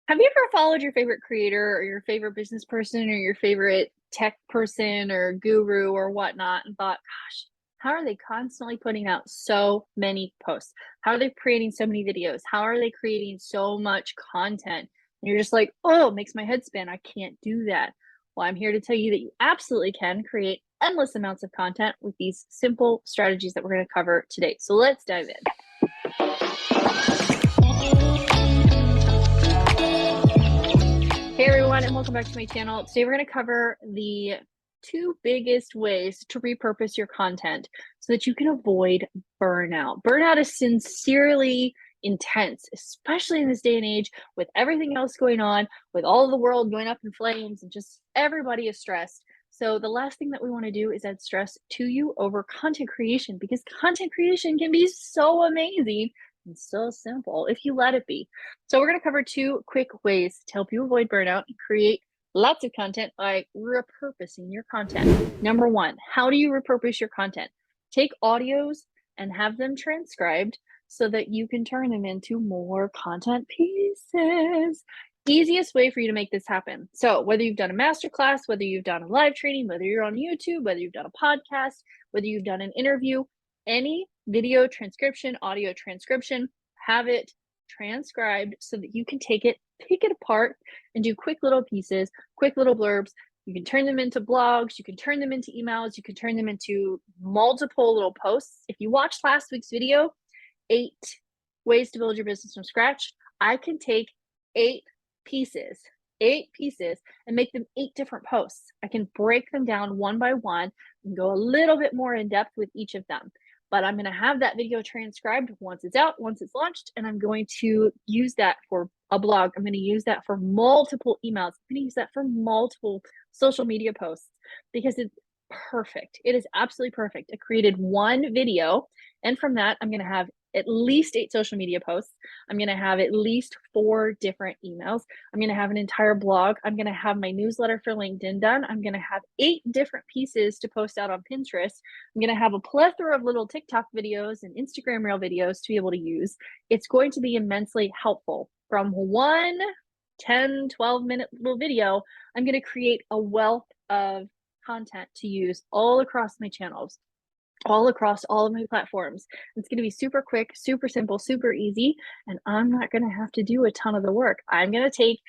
Have you ever followed your favorite creator or your favorite business person or your favorite tech person or guru or whatnot and thought, gosh, how are they constantly putting out so many posts? How are they creating so many videos? How are they creating so much content? And you're just like, oh, it makes my head spin. I can't do that. Well, I'm here to tell you that you absolutely can create endless amounts of content with these simple strategies that we're going to cover today. So let's dive in. Hey everyone, and welcome back to my channel. Today we're going to cover the two biggest ways to repurpose your content so that you can avoid burnout. Burnout is sincerely intense, especially in this day and age with everything else going on, with all of the world going up in flames and just everybody is stressed. So the last thing that we want to do is add stress to you over content creation, because content creation can be so amazing and so simple if you let it be. So we're going to cover two quick ways to help you avoid burnout and create lots of content by repurposing your content. Number one, how do you repurpose your content? Take audios and have them transcribed so that you can turn them into more content pieces. Easiest way for you to make this happen. So whether you've done a masterclass, whether you've done a live training, whether you're on YouTube, whether you've done a podcast, whether you've done an interview, any video transcription, audio transcription, have it transcribed so that you can take it, pick it apart, and do quick little pieces, quick little blurbs. You can turn them into blogs, you can turn them into emails, you can turn them into multiple little posts. If you watched last week's video, 8 ways to build your business from scratch, I can take 8 pieces, and make them 8 different posts. I can break them down one by one and go a little bit more in depth with each of them. But I'm going to have that video transcribed once it's out, once it's launched, and I'm going to use that for a blog. I'm going to use that for multiple emails. I'm going to use that for multiple social media posts because it's perfect. It is absolutely perfect. I created one video, and from that, I'm going to have at least 8 social media posts. I'm going to have at least 4 different emails. I'm going to have an entire blog. I'm going to have my newsletter for LinkedIn done. I'm going to have 8 different pieces to post out on Pinterest. I'm going to have a plethora of little TikTok videos and Instagram Reel videos to be able to use. It's going to be immensely helpful. From one 10, 12-minute little video, I'm going to create a wealth of content to use all across my channels, all across all of my platforms. It's going to be super quick, super simple, super easy, and I'm not going to have to do a ton of the work. I'm going to take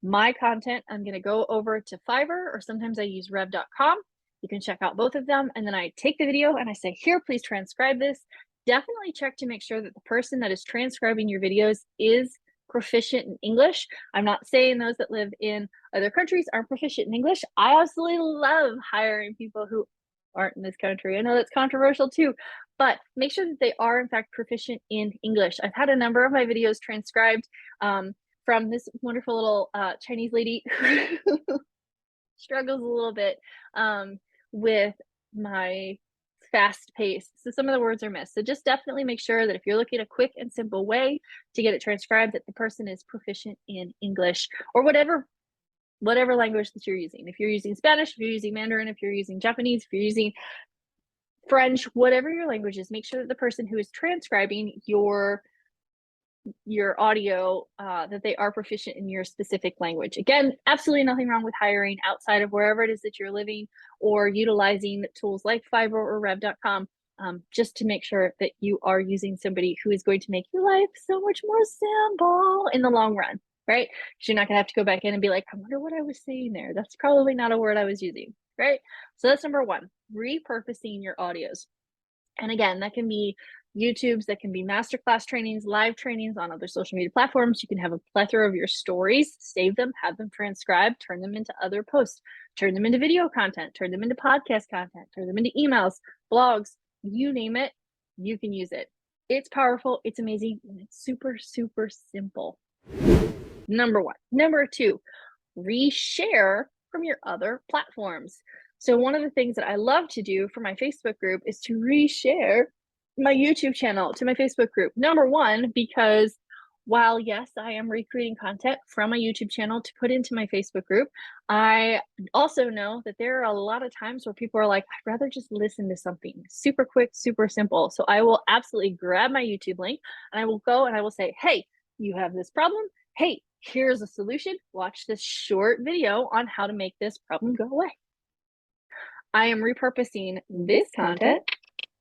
my content, I'm going to go over to Fiverr, or sometimes I use rev.com. You can check out both of them, and then I take the video and I say, here, please transcribe this. Definitely check to make sure that the person that is transcribing your videos is proficient in English. I'm not saying those that live in other countries aren't proficient in English. I absolutely love hiring people who aren't in this country. I know that's controversial too, but make sure that they are in fact proficient in English. I've had a number of my videos transcribed from this wonderful little Chinese lady who struggles a little bit with my fast pace. So some of the words are missed. So just definitely make sure that if you're looking at a quick and simple way to get it transcribed, that the person is proficient in English or whatever language that you're using. If you're using Spanish, if you're using Mandarin, if you're using Japanese, if you're using French, whatever your language is, make sure that the person who is transcribing your audio, that they are proficient in your specific language. Again, absolutely nothing wrong with hiring outside of wherever it is that you're living or utilizing tools like Fiverr or rev.com, just to make sure that you are using somebody who is going to make your life so much more simple in the long run, right? Because you're not going to have to go back in and be like, I wonder what I was saying there. That's probably not a word I was using, right? So that's number one, repurposing your audios. And again, that can be YouTube's, that can be masterclass trainings, live trainings on other social media platforms. You can have a plethora of your stories, save them, have them transcribed, turn them into other posts, turn them into video content, turn them into podcast content, turn them into emails, blogs, you name it, you can use it. It's powerful, it's amazing, and it's super, super simple. Number one. Number two, reshare from your other platforms. So one of the things that I love to do for my Facebook group is to reshare my YouTube channel to my Facebook group. Number one, because while yes, I am recreating content from my YouTube channel to put into my Facebook group, I also know that there are a lot of times where people are like, I'd rather just listen to something super quick, super simple. So I will absolutely grab my YouTube link and I will go and I will say, hey, you have this problem. Hey, Here's a solution. Watch this short video on how to make this problem go away. I am repurposing this content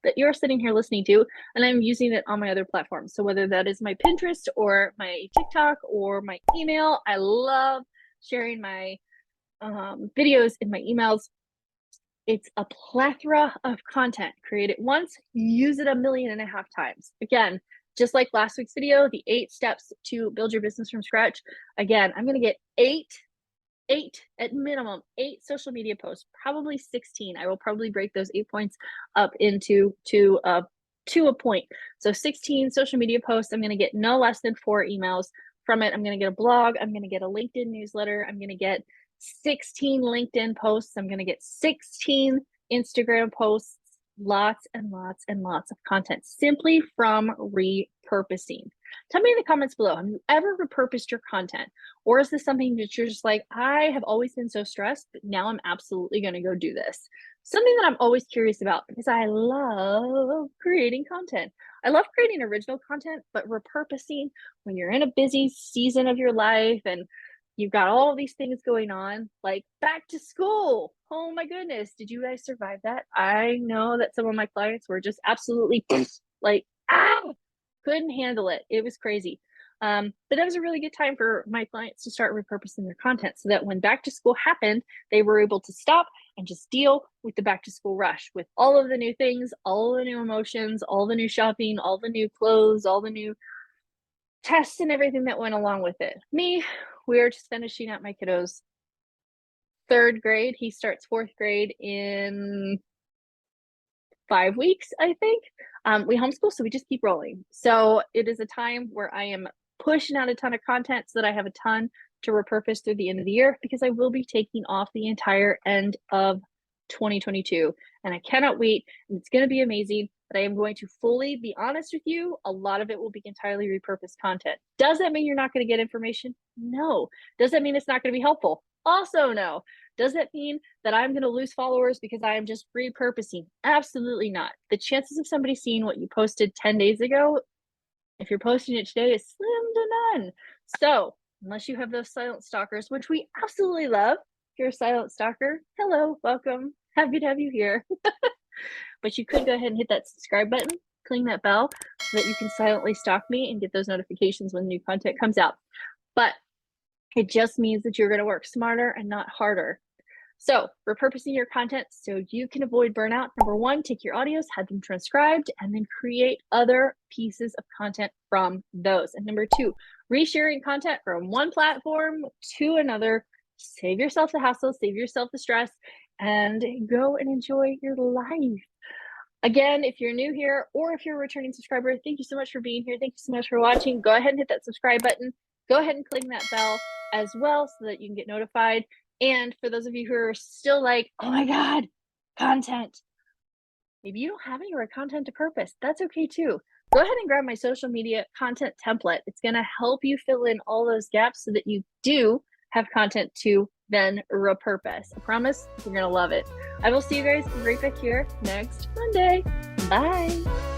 that you're sitting here listening to, and I'm using it on my other platforms. So whether that is my Pinterest or my TikTok or my email, I love sharing my videos in my emails. It's a plethora of content. Create it once, use it 1.5 million times. Again, just like last week's video, the 8 steps to build your business from scratch. Again, I'm going to get 8 at minimum, 8 social media posts, probably 16. I will probably break those 8 points up into to a point. So 16 social media posts. I'm going to get no less than 4 emails from it. I'm going to get a blog. I'm going to get a LinkedIn newsletter. I'm going to get 16 LinkedIn posts. I'm going to get 16 Instagram posts, lots and lots and lots of content simply from repurposing. Tell me in the comments below, have you ever repurposed your content? Or is this something that you're just like, I have always been so stressed, but now I'm absolutely going to go do this? Something that I'm always curious about because I love creating content. I love creating original content, but repurposing when you're in a busy season of your life and you've got all these things going on, like back to school. Oh my goodness, did you guys survive that? I know that some of my clients were just absolutely like, couldn't handle it. It was crazy. But that was a really good time for my clients to start repurposing their content so that when back to school happened, they were able to stop and just deal with the back to school rush with all of the new things, all the new emotions, all the new shopping, all the new clothes, all the new tests and everything that went along with it. Me, we're just finishing up my kiddo's 3rd grade. He starts 4th grade in 5 weeks, I think. We homeschool, so we just keep rolling. So it is a time where I am pushing out a ton of content so that I have a ton to repurpose through the end of the year because I will be taking off the entire end of 2022. And I cannot wait. And it's going to be amazing. But I am going to fully be honest with you. A lot of it will be entirely repurposed content. Does that mean you're not going to get information? No. Does that mean it's not going to be helpful? Also, no. Does that mean that I'm going to lose followers because I am just repurposing? Absolutely not. The chances of somebody seeing what you posted 10 days ago, if you're posting it today, is slim to none. So unless you have those silent stalkers, which we absolutely love, if you're a silent stalker, hello, welcome. Happy to have you here. But you could go ahead and hit that subscribe button, cling that bell so that you can silently stalk me and get those notifications when new content comes out. But it just means that you're going to work smarter and not harder. So repurposing your content so you can avoid burnout. Number 1, take your audios, have them transcribed, and then create other pieces of content from those. And number 2, resharing content from one platform to another. Save yourself the hassle, save yourself the stress, and go and enjoy your life. Again, if you're new here or if you're a returning subscriber, thank you so much for being here. Thank you so much for watching. Go ahead and hit that subscribe button. Go ahead and click that bell as well so that you can get notified. And for those of you who are still like, oh my God, content. Maybe you don't have any content to purpose. That's okay too. Go ahead and grab my social media content template. It's going to help you fill in all those gaps so that you do have content to then repurpose. I promise you're going to love it. I will see you guys right back here next Monday. Bye.